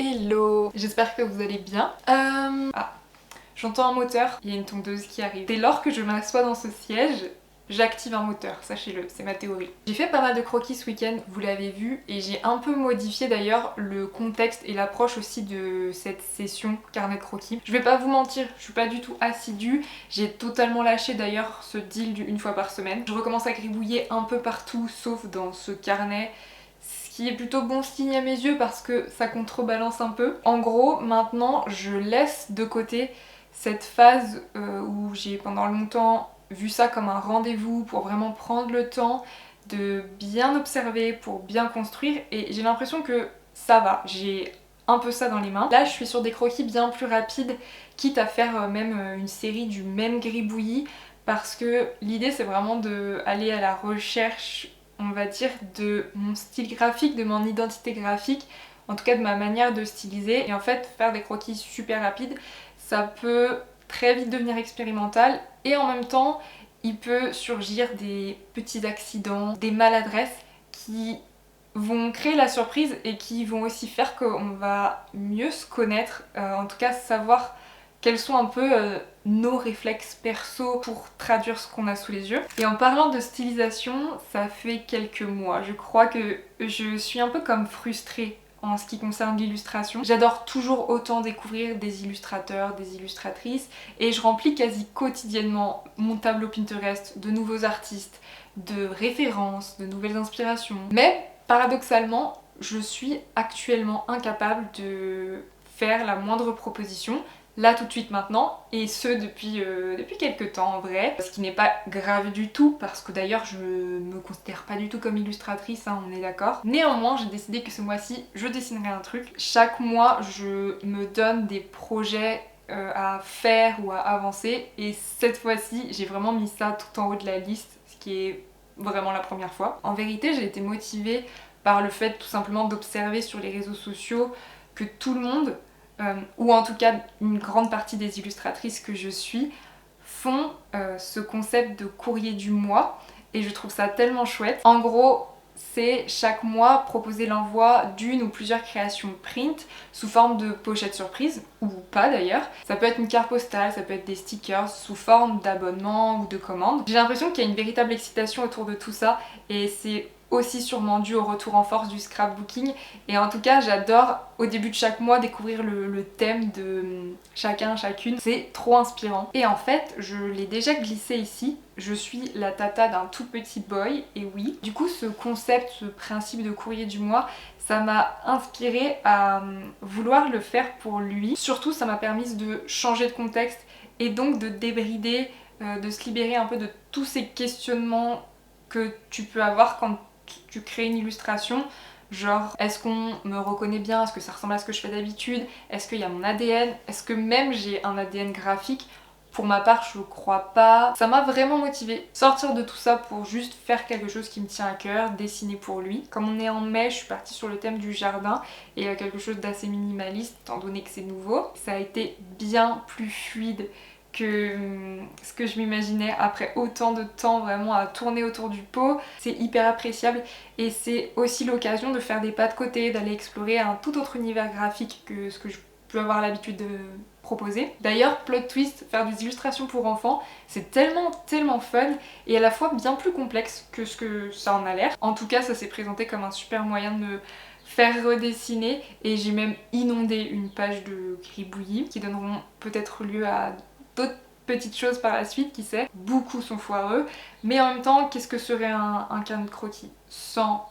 Hello, j'espère que vous allez bien. J'entends un moteur, il y a une tondeuse qui arrive. Dès lors que je m'assois dans ce siège, j'active un moteur, sachez-le, c'est ma théorie. J'ai fait pas mal de croquis ce week-end, vous l'avez vu, et j'ai un peu modifié d'ailleurs le contexte et l'approche aussi de cette session carnet de croquis. Je vais pas vous mentir, je suis pas du tout assidue, j'ai totalement lâché d'ailleurs ce deal du une fois par semaine. Je recommence à gribouiller un peu partout, sauf dans ce carnet, ce qui est plutôt bon signe à mes yeux parce que ça contrebalance un peu. En gros, maintenant, je laisse de côté cette phase où j'ai pendant longtemps vu ça comme un rendez-vous pour vraiment prendre le temps de bien observer, pour bien construire, et j'ai l'impression que ça va, j'ai un peu ça dans les mains. Là je suis sur des croquis bien plus rapides, quitte à faire même une série du même gribouillis, parce que l'idée c'est vraiment d'aller à la recherche, on va dire, de mon style graphique, de mon identité graphique, en tout cas de ma manière de styliser. Et en fait faire des croquis super rapides, ça peut très vite devenir expérimental, et en même temps il peut surgir des petits accidents, des maladresses qui vont créer la surprise et qui vont aussi faire qu'on va mieux se connaître, en tout cas savoir quels sont un peu nos réflexes perso pour traduire ce qu'on a sous les yeux. Et en parlant de stylisation, ça fait quelques mois, je crois que je suis un peu comme frustrée en ce qui concerne l'illustration. J'adore toujours autant découvrir des illustrateurs, des illustratrices, et je remplis quasi quotidiennement mon tableau Pinterest de nouveaux artistes, de références, de nouvelles inspirations. Mais paradoxalement, je suis actuellement incapable de faire la moindre proposition, là tout de suite maintenant, et ce depuis quelques temps en vrai, ce qui n'est pas grave du tout parce que d'ailleurs je me considère pas du tout comme illustratrice, hein, on est d'accord. Néanmoins j'ai décidé que ce mois-ci je dessinerai un truc. Chaque mois je me donne des projets à faire ou à avancer, et cette fois-ci j'ai vraiment mis ça tout en haut de la liste, ce qui est vraiment la première fois. En vérité j'ai été motivée par le fait tout simplement d'observer sur les réseaux sociaux que tout le monde, ou en tout cas une grande partie des illustratrices que je suis, font ce concept de courrier du mois, et je trouve ça tellement chouette. En gros, c'est chaque mois proposer l'envoi d'une ou plusieurs créations print sous forme de pochette surprise, ou pas d'ailleurs. Ça peut être une carte postale, ça peut être des stickers sous forme d'abonnement ou de commande. J'ai l'impression qu'il y a une véritable excitation autour de tout ça, et c'est aussi sûrement dû au retour en force du scrapbooking, et en tout cas j'adore au début de chaque mois découvrir le thème de chacun, chacune, c'est trop inspirant. Et en fait je l'ai déjà glissé ici, je suis la tata d'un tout petit boy, et oui, du coup ce concept, ce principe de courrier du mois, ça m'a inspirée à vouloir le faire pour lui. Surtout ça m'a permis de changer de contexte et donc de débrider, de se libérer un peu de tous ces questionnements que tu peux avoir quand tu crées une illustration, genre est-ce qu'on me reconnaît bien, est-ce que ça ressemble à ce que je fais d'habitude, est-ce qu'il y a mon ADN, est-ce que même j'ai un ADN graphique. Pour ma part je crois pas. Ça m'a vraiment motivée, sortir de tout ça pour juste faire quelque chose qui me tient à cœur, dessiner pour lui. Comme on est en mai, je suis partie sur le thème du jardin et quelque chose d'assez minimaliste étant donné que c'est nouveau. Ça a été bien plus fluide que ce que je m'imaginais après autant de temps vraiment à tourner autour du pot. C'est hyper appréciable, et c'est aussi l'occasion de faire des pas de côté, d'aller explorer un tout autre univers graphique que ce que je peux avoir l'habitude de proposer. D'ailleurs, plot twist, faire des illustrations pour enfants, c'est tellement fun et à la fois bien plus complexe que ce que ça en a l'air. En tout cas, ça s'est présenté comme un super moyen de me faire redessiner, et j'ai même inondé une page de gribouillis qui donneront peut-être lieu à d'autres petites choses par la suite, qui sait. Beaucoup sont foireux, mais en même temps, qu'est-ce que serait un carnet de croquis sans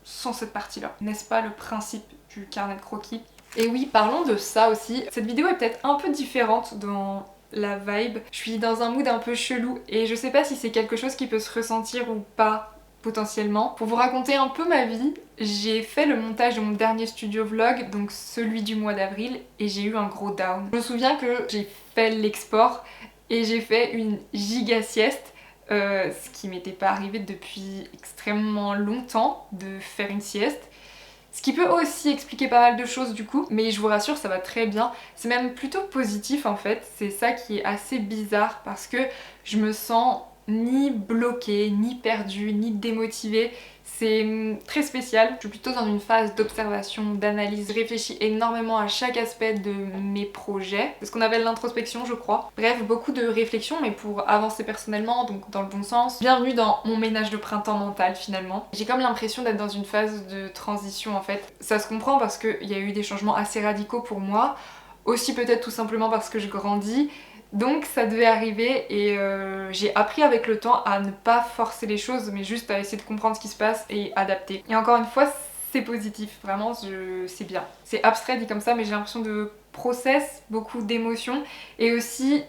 cette partie-là? N'est-ce pas le principe du carnet de croquis? Et oui, parlons de ça aussi. Cette vidéo est peut-être un peu différente dans la vibe. Je suis dans un mood un peu chelou, et je sais pas si c'est quelque chose qui peut se ressentir ou pas potentiellement. Pour vous raconter un peu ma vie, j'ai fait le montage de mon dernier studio vlog, donc celui du mois d'avril, et j'ai eu un gros down. Je me souviens que j'ai fait l'export et j'ai fait une giga sieste, ce qui m'était pas arrivé depuis extrêmement longtemps de faire une sieste. Ce qui peut aussi expliquer pas mal de choses du coup, mais je vous rassure, ça va très bien. C'est même plutôt positif en fait, c'est ça qui est assez bizarre parce que je me sens ni bloquée, ni perdue, ni démotivée. C'est très spécial. Je suis plutôt dans une phase d'observation, d'analyse. Je réfléchis énormément à chaque aspect de mes projets. C'est ce qu'on appelle l'introspection, je crois. Bref, beaucoup de réflexion, mais pour avancer personnellement, donc dans le bon sens. Bienvenue dans mon ménage de printemps mental, finalement. J'ai comme l'impression d'être dans une phase de transition, en fait. Ça se comprend parce qu'il y a eu des changements assez radicaux pour moi. Aussi peut-être tout simplement parce que je grandis. Donc ça devait arriver et j'ai appris avec le temps à ne pas forcer les choses mais juste à essayer de comprendre ce qui se passe et adapter. Et encore une fois, c'est positif, vraiment, c'est bien. C'est abstrait dit comme ça mais j'ai l'impression de process, beaucoup d'émotions et aussi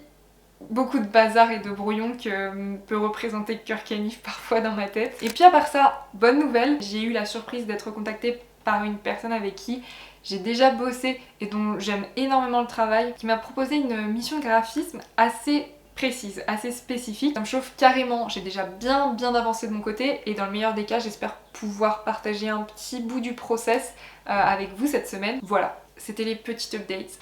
beaucoup de bazar et de brouillon que peut représenter Cœur Canif parfois dans ma tête. Et puis à part ça, bonne nouvelle, j'ai eu la surprise d'être contactée par une personne avec qui j'ai déjà bossé et dont j'aime énormément le travail, qui m'a proposé une mission de graphisme assez précise, assez spécifique. Ça me chauffe carrément, j'ai déjà bien avancé de mon côté et dans le meilleur des cas, j'espère pouvoir partager un petit bout du process avec vous cette semaine. Voilà, c'était les petites updates.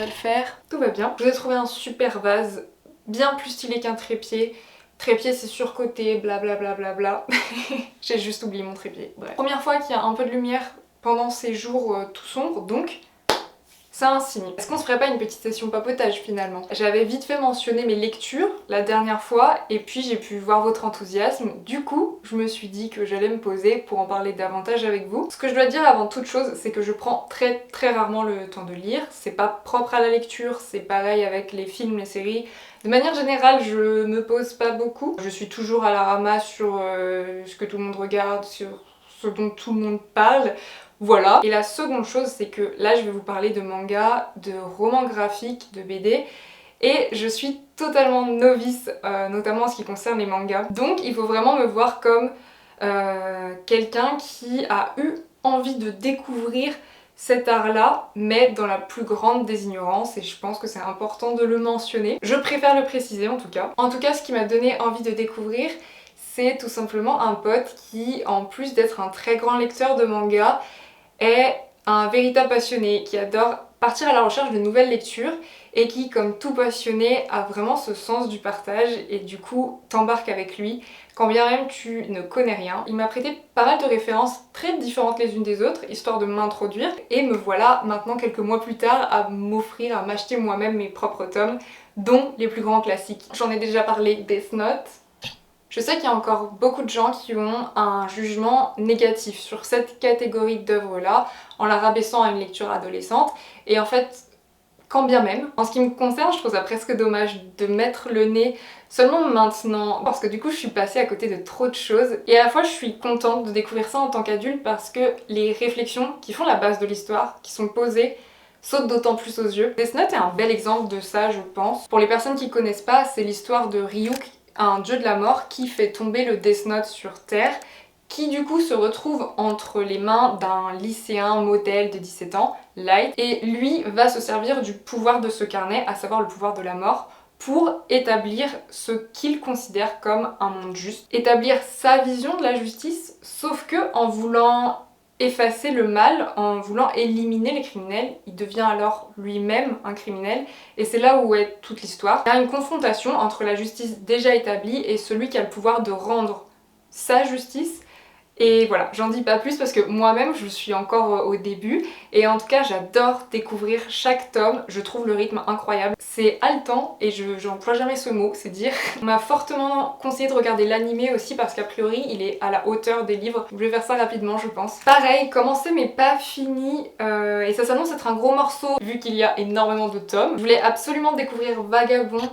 devrait le faire. Tout va bien. Je vous ai trouvé un super vase, bien plus stylé qu'un trépied. Trépied c'est surcoté, blablabla. J'ai juste oublié mon trépied, bref. Première fois qu'il y a un peu de lumière pendant ces jours tout sombres, donc c'est un signe. Est-ce qu'on se ferait pas une petite session papotage finalement? J'avais vite fait mentionner mes lectures la dernière fois et puis j'ai pu voir votre enthousiasme. Du coup, je me suis dit que j'allais me poser pour en parler davantage avec vous. Ce que je dois dire avant toute chose, c'est que je prends très rarement le temps de lire. C'est pas propre à la lecture, c'est pareil avec les films, les séries. De manière générale, je me pose pas beaucoup. Je suis toujours à la ramasse sur ce que tout le monde regarde, sur ce dont tout le monde parle. Voilà. Et la seconde chose, c'est que là, je vais vous parler de manga, de romans graphiques, de BD. Et je suis totalement novice, notamment en ce qui concerne les mangas. Donc, il faut vraiment me voir comme quelqu'un qui a eu envie de découvrir cet art-là, mais dans la plus grande des ignorances, et je pense que c'est important de le mentionner. Je préfère le préciser en tout cas. En tout cas, ce qui m'a donné envie de découvrir, c'est tout simplement un pote qui, en plus d'être un très grand lecteur de manga, est un véritable passionné qui adore partir à la recherche de nouvelles lectures et qui, comme tout passionné, a vraiment ce sens du partage et du coup t'embarque avec lui quand bien même tu ne connais rien. Il m'a prêté pas mal de références très différentes les unes des autres, histoire de m'introduire, et me voilà maintenant quelques mois plus tard à m'offrir, à m'acheter moi-même mes propres tomes, dont les plus grands classiques. J'en ai déjà parlé, Death Note. Je sais qu'il y a encore beaucoup de gens qui ont un jugement négatif sur cette catégorie d'œuvres-là, en la rabaissant à une lecture adolescente, et en fait, quand bien même, en ce qui me concerne, je trouve ça presque dommage de mettre le nez seulement maintenant, parce que du coup je suis passée à côté de trop de choses, et à la fois je suis contente de découvrir ça en tant qu'adulte parce que les réflexions qui font la base de l'histoire, qui sont posées, sautent d'autant plus aux yeux. Death Note est un bel exemple de ça, je pense. Pour les personnes qui connaissent pas, c'est l'histoire de Ryuk, un dieu de la mort qui fait tomber le Death Note sur Terre, qui du coup se retrouve entre les mains d'un lycéen modèle de 17 ans, Light, et lui va se servir du pouvoir de ce carnet, à savoir le pouvoir de la mort, pour établir ce qu'il considère comme un monde juste. Établir sa vision de la justice, sauf que en voulant effacer le mal, en voulant éliminer les criminels, il devient alors lui-même un criminel, et c'est là où est toute l'histoire. Il y a une confrontation entre la justice déjà établie et celui qui a le pouvoir de rendre sa justice. Et voilà, j'en dis pas plus parce que moi-même je suis encore au début et en tout cas j'adore découvrir chaque tome, je trouve le rythme incroyable. C'est haletant et j'emploie jamais ce mot, c'est dire. On m'a fortement conseillé de regarder l'animé aussi parce qu'a priori il est à la hauteur des livres. Je vais faire ça rapidement je pense. Pareil, commencé mais pas fini et ça s'annonce être un gros morceau vu qu'il y a énormément de tomes. Je voulais absolument découvrir Vagabond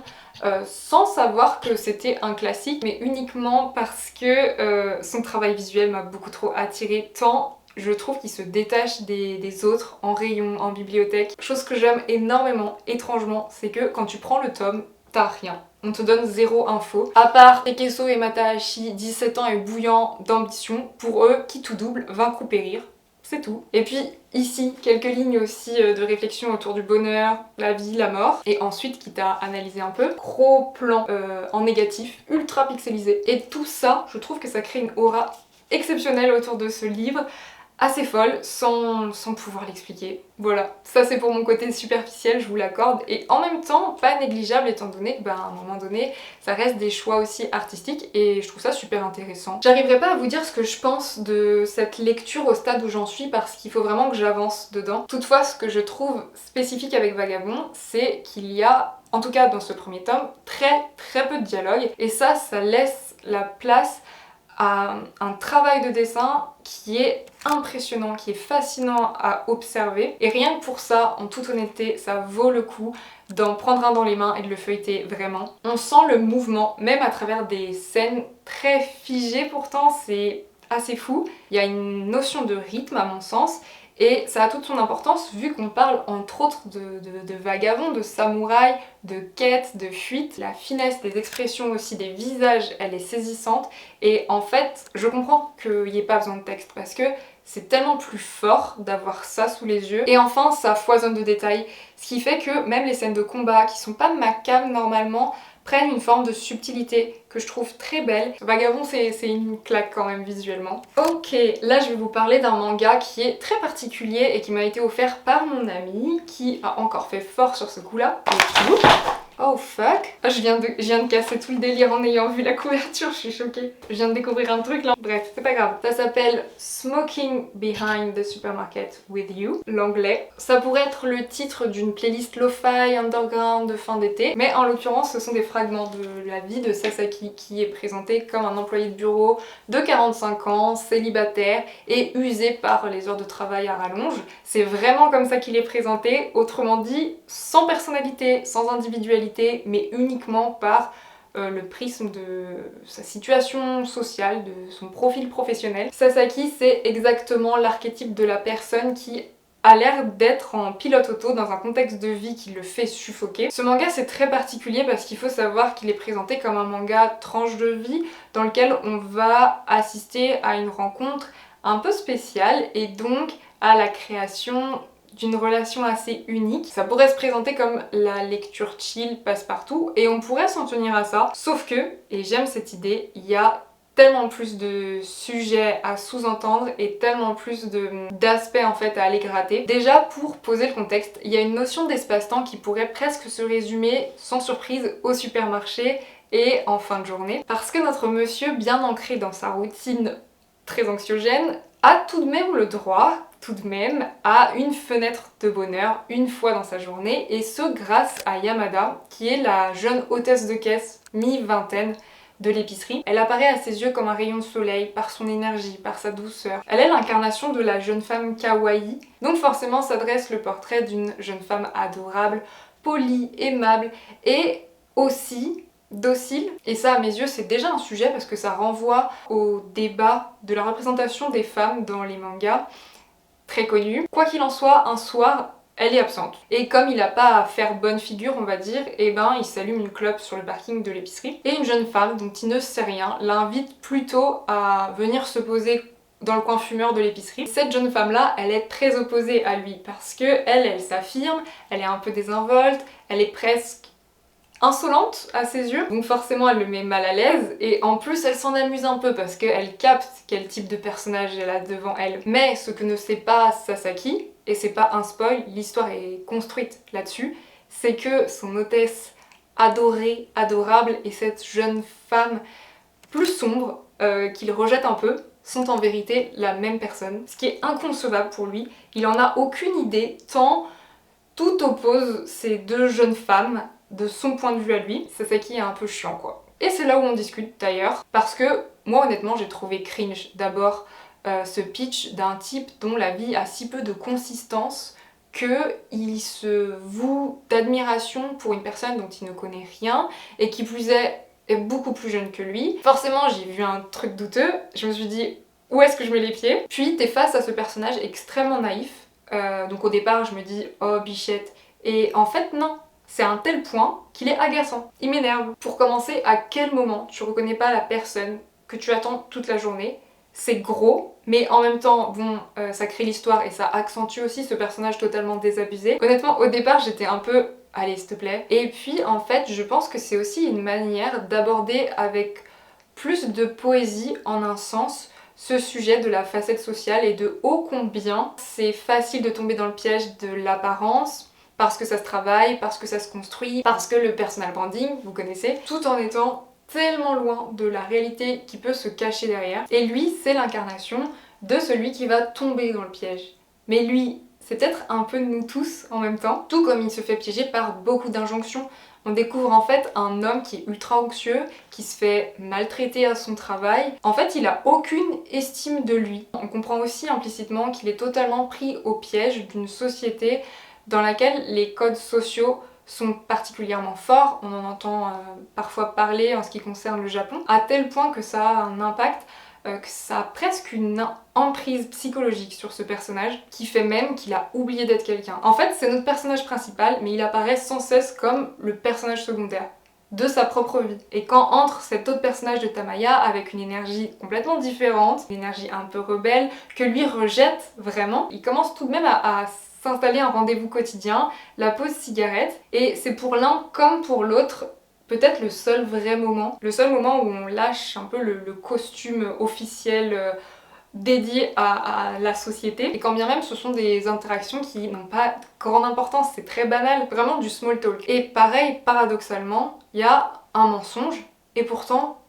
sans savoir que c'était un classique, mais uniquement parce que son travail visuel m'a beaucoup trop attirée, tant je trouve qu'il se détache des autres en rayon, en bibliothèque. Chose que j'aime énormément, étrangement, c'est que quand tu prends le tome, t'as rien. On te donne zéro info. À part Ekeso et Matahashi, 17 ans et bouillant d'ambition, pour eux, qui tout double, vaincre ou périr. C'est tout. Et puis ici, quelques lignes aussi de réflexion autour du bonheur, la vie, la mort. Et ensuite, quitte à analyser un peu, gros plan en négatif, ultra pixelisé. Et tout ça, je trouve que ça crée une aura exceptionnelle autour de ce livre, assez folle, sans pouvoir l'expliquer. Voilà, ça c'est pour mon côté superficiel, je vous l'accorde, et en même temps pas négligeable étant donné que à un moment donné ça reste des choix aussi artistiques et je trouve ça super intéressant. J'arriverai pas à vous dire ce que je pense de cette lecture au stade où j'en suis parce qu'il faut vraiment que j'avance dedans. Toutefois, ce que je trouve spécifique avec Vagabond, c'est qu'il y a, en tout cas dans ce premier tome, très peu de dialogue, et ça laisse la place à un travail de dessin qui est impressionnant, qui est fascinant à observer. Et rien que pour ça, en toute honnêteté, ça vaut le coup d'en prendre un dans les mains et de le feuilleter vraiment. On sent le mouvement, même à travers des scènes très figées pourtant, c'est assez fou. Il y a une notion de rythme à mon sens, et ça a toute son importance vu qu'on parle entre autres de vagabonds, de samouraïs, de quêtes, de fuites. La finesse des expressions aussi des visages, elle est saisissante. Et en fait, je comprends qu'il n'y ait pas besoin de texte parce que c'est tellement plus fort d'avoir ça sous les yeux. Et enfin, ça foisonne de détails. Ce qui fait que même les scènes de combat qui sont pas ma came normalement, prennent une forme de subtilité que je trouve très belle. Vagabond, c'est une claque quand même visuellement. Ok, là je vais vous parler d'un manga qui est très particulier et qui m'a été offert par mon ami qui a encore fait fort sur ce coup-là. Oh fuck! Je viens de casser tout le délire en ayant vu la couverture, je suis choquée. Je viens de découvrir un truc là. Bref, c'est pas grave. Ça s'appelle Smoking Behind the Supermarket with You, l'anglais. Ça pourrait être le titre d'une playlist lo-fi underground de fin d'été, mais en l'occurrence ce sont des fragments de la vie de Sasaki qui est présenté comme un employé de bureau de 45 ans, célibataire et usé par les heures de travail à rallonge. C'est vraiment comme ça qu'il est présenté, autrement dit, sans personnalité, sans individualité, mais uniquement par le prisme de sa situation sociale, de son profil professionnel. Sasaki, c'est exactement l'archétype de la personne qui a l'air d'être en pilote auto dans un contexte de vie qui le fait suffoquer. Ce manga c'est très particulier parce qu'il faut savoir qu'il est présenté comme un manga tranche de vie dans lequel on va assister à une rencontre un peu spéciale et donc à la création d'une relation assez unique. Ça pourrait se présenter comme la lecture chill passe-partout et on pourrait s'en tenir à ça, sauf que, et j'aime cette idée, il y a tellement plus de sujets à sous-entendre et tellement plus d'aspects en fait à aller gratter. Déjà pour poser le contexte, il y a une notion d'espace-temps qui pourrait presque se résumer sans surprise au supermarché et en fin de journée, parce que notre monsieur, bien ancré dans sa routine très anxiogène, a tout de même le droit à une fenêtre de bonheur une fois dans sa journée, et ce grâce à Yamada qui est la jeune hôtesse de caisse mi-vingtaine de l'épicerie. Elle apparaît à ses yeux comme un rayon de soleil par son énergie, par sa douceur. Elle est l'incarnation de la jeune femme kawaii, donc forcément s'adresse le portrait d'une jeune femme adorable, polie, aimable et aussi docile. Et ça à mes yeux c'est déjà un sujet parce que ça renvoie au débat de la représentation des femmes dans les mangas très connu. Quoi qu'il en soit, un soir, elle est absente. Et comme il n'a pas à faire bonne figure, on va dire, et ben il s'allume une clope sur le parking de l'épicerie. Et une jeune femme, dont il ne sait rien, l'invite plutôt à venir se poser dans le coin fumeur de l'épicerie. Cette jeune femme-là, elle est très opposée à lui parce que elle s'affirme, elle est un peu désinvolte, elle est presque insolente à ses yeux, donc forcément elle le met mal à l'aise et en plus elle s'en amuse un peu parce qu'elle capte quel type de personnage elle a devant elle. Mais ce que ne sait pas Sasaki, et c'est pas un spoil, l'histoire est construite là-dessus, c'est que son hôtesse adorée, adorable et cette jeune femme plus sombre qu'il rejette un peu sont en vérité la même personne, ce qui est inconcevable pour lui. Il en a aucune idée tant tout oppose ces deux jeunes femmes de son point de vue à lui. Sasaki est un peu chiant quoi. Et c'est là où on discute d'ailleurs, parce que moi honnêtement j'ai trouvé cringe d'abord ce pitch d'un type dont la vie a si peu de consistance qu'il se voue d'admiration pour une personne dont il ne connaît rien et qui plus est beaucoup plus jeune que lui. Forcément j'ai vu un truc douteux, je me suis dit où est-ce que je mets les pieds? Puis t'es face à ce personnage extrêmement naïf, donc au départ je me dis oh bichette, et en fait non. C'est à un tel point qu'il est agaçant. Il m'énerve. Pour commencer, à quel moment tu reconnais pas la personne que tu attends toute la journée? C'est gros, mais en même temps, bon, ça crée l'histoire et ça accentue aussi ce personnage totalement désabusé. Honnêtement, au départ, j'étais un peu allez, s'il te plaît. Et puis, en fait, je pense que c'est aussi une manière d'aborder avec plus de poésie, en un sens, ce sujet de la facette sociale et de ô combien c'est facile de tomber dans le piège de l'apparence, parce que ça se travaille, parce que ça se construit, parce que le personal branding, vous connaissez, tout en étant tellement loin de la réalité qui peut se cacher derrière. Et lui, c'est l'incarnation de celui qui va tomber dans le piège. Mais lui, c'est peut-être un peu nous tous en même temps, tout comme il se fait piéger par beaucoup d'injonctions. On découvre en fait un homme qui est ultra anxieux, qui se fait maltraiter à son travail. En fait, il a aucune estime de lui. On comprend aussi implicitement qu'il est totalement pris au piège d'une société dans laquelle les codes sociaux sont particulièrement forts. On en entend parfois parler en ce qui concerne le Japon, à tel point que ça a un impact, que ça a presque une emprise psychologique sur ce personnage, qui fait même qu'il a oublié d'être quelqu'un. En fait, c'est notre personnage principal, mais il apparaît sans cesse comme le personnage secondaire de sa propre vie. Et quand entre cet autre personnage de Tamaya avec une énergie complètement différente, une énergie un peu rebelle, que lui rejette vraiment, il commence tout de même à s'installer un rendez-vous quotidien, la pause cigarette, et c'est pour l'un comme pour l'autre peut-être le seul vrai moment, le seul moment où on lâche un peu le costume officiel dédié à la société. Et quand bien même ce sont des interactions qui n'ont pas grande importance, c'est très banal, vraiment du small talk. Et pareil, paradoxalement, il y a un mensonge et pourtant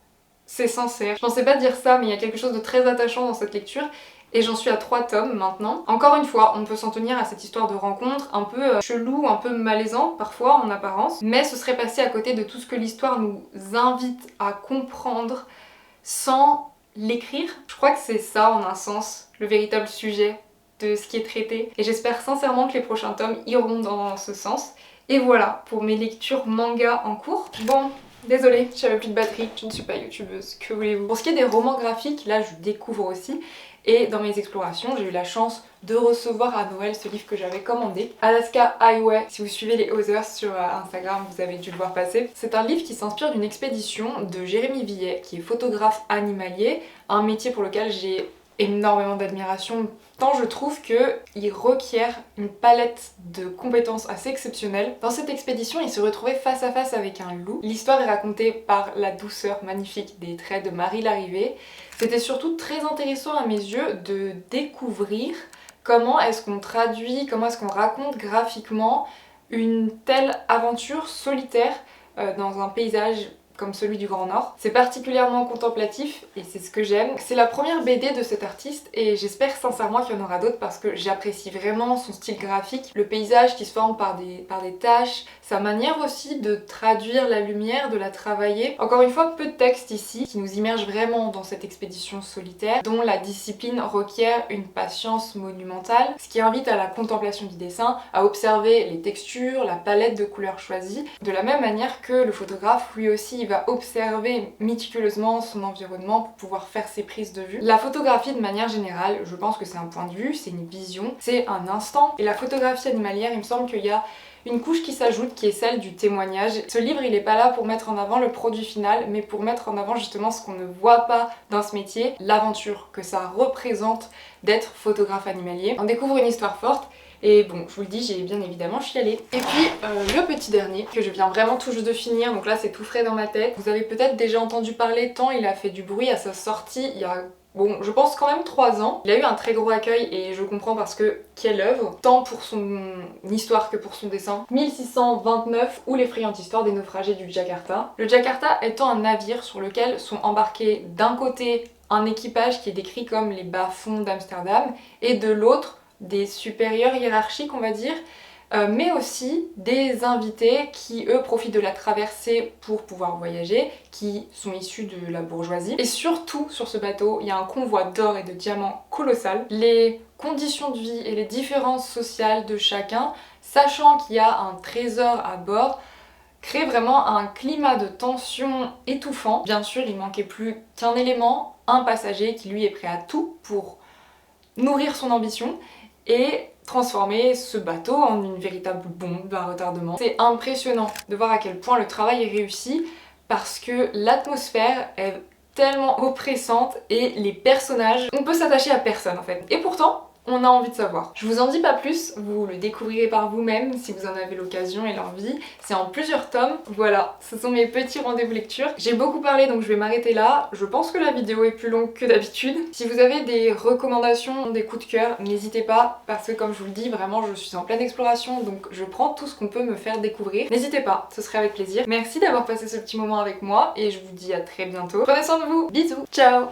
c'est sincère. Je pensais pas dire ça, mais il y a quelque chose de très attachant dans cette lecture. Et j'en suis à 3 tomes maintenant. Encore une fois, on peut s'en tenir à cette histoire de rencontre un peu chelou, un peu malaisant parfois en apparence, mais ce serait passé à côté de tout ce que l'histoire nous invite à comprendre sans l'écrire. Je crois que c'est ça en un sens, le véritable sujet de ce qui est traité. Et j'espère sincèrement que les prochains tomes iront dans ce sens. Et voilà pour mes lectures manga en cours. Bon, désolée, j'avais plus de batterie, je ne suis pas youtubeuse, que voulez-vous. Pour ce qui est des romans graphiques, là je découvre aussi. Et dans mes explorations, j'ai eu la chance de recevoir à Noël ce livre que j'avais commandé, Alaska Highway. Si vous suivez les Others sur Instagram, vous avez dû le voir passer. C'est un livre qui s'inspire d'une expédition de Jérémy Villet, qui est photographe animalier, un métier pour lequel j'ai énormément d'admiration, tant je trouve qu'il requiert une palette de compétences assez exceptionnelles. Dans cette expédition, il se retrouvait face à face avec un loup. L'histoire est racontée par la douceur magnifique des traits de Marie Larrivée. C'était surtout très intéressant à mes yeux de découvrir comment est-ce qu'on traduit, comment est-ce qu'on raconte graphiquement une telle aventure solitaire dans un paysage comme celui du Grand Nord. C'est particulièrement contemplatif et c'est ce que j'aime. C'est la première BD de cet artiste et j'espère sincèrement qu'il y en aura d'autres parce que j'apprécie vraiment son style graphique, le paysage qui se forme par des taches, sa manière aussi de traduire la lumière, de la travailler. Encore une fois, peu de texte ici qui nous immerge vraiment dans cette expédition solitaire dont la discipline requiert une patience monumentale, ce qui invite à la contemplation du dessin, à observer les textures, la palette de couleurs choisies, de la même manière que le photographe lui aussi va observer méticuleusement son environnement pour pouvoir faire ses prises de vue. La photographie de manière générale, je pense que c'est un point de vue, c'est une vision, c'est un instant. Et la photographie animalière, il me semble qu'il y a une couche qui s'ajoute qui est celle du témoignage. Ce livre il est pas là pour mettre en avant le produit final mais pour mettre en avant justement ce qu'on ne voit pas dans ce métier, l'aventure que ça représente d'être photographe animalier. On découvre une histoire forte. Et bon, je vous le dis, j'ai bien évidemment chialé. Et puis, le petit dernier, que je viens vraiment tout juste de finir, donc là c'est tout frais dans ma tête. Vous avez peut-être déjà entendu parler, tant il a fait du bruit à sa sortie il y a... Bon, je pense quand même 3 ans. Il a eu un très gros accueil et je comprends parce que quelle œuvre, tant pour son histoire que pour son dessin. 1629 ou l'effrayante histoire des naufragés du Jakarta. Le Jakarta étant un navire sur lequel sont embarqués d'un côté un équipage qui est décrit comme les bas-fonds d'Amsterdam et de l'autre des supérieurs hiérarchiques on va dire, mais aussi des invités qui eux profitent de la traversée pour pouvoir voyager, qui sont issus de la bourgeoisie. Et surtout sur ce bateau, il y a un convoi d'or et de diamants colossal. Les conditions de vie et les différences sociales de chacun, sachant qu'il y a un trésor à bord, crée vraiment un climat de tension étouffant. Bien sûr, il manquait plus qu'un élément, un passager qui lui est prêt à tout pour nourrir son ambition et transformer ce bateau en une véritable bombe à retardement. C'est impressionnant de voir à quel point le travail est réussi parce que l'atmosphère est tellement oppressante et les personnages, on peut s'attacher à personne en fait. Et pourtant, on a envie de savoir. Je vous en dis pas plus, vous le découvrirez par vous-même si vous en avez l'occasion et l'envie. C'est en plusieurs tomes. Voilà, ce sont mes petits rendez-vous lecture. J'ai beaucoup parlé donc je vais m'arrêter là. Je pense que la vidéo est plus longue que d'habitude. Si vous avez des recommandations, des coups de cœur, n'hésitez pas parce que comme je vous le dis, vraiment je suis en pleine exploration donc je prends tout ce qu'on peut me faire découvrir. N'hésitez pas, ce serait avec plaisir. Merci d'avoir passé ce petit moment avec moi et je vous dis à très bientôt. Prenez soin de vous, bisous, ciao!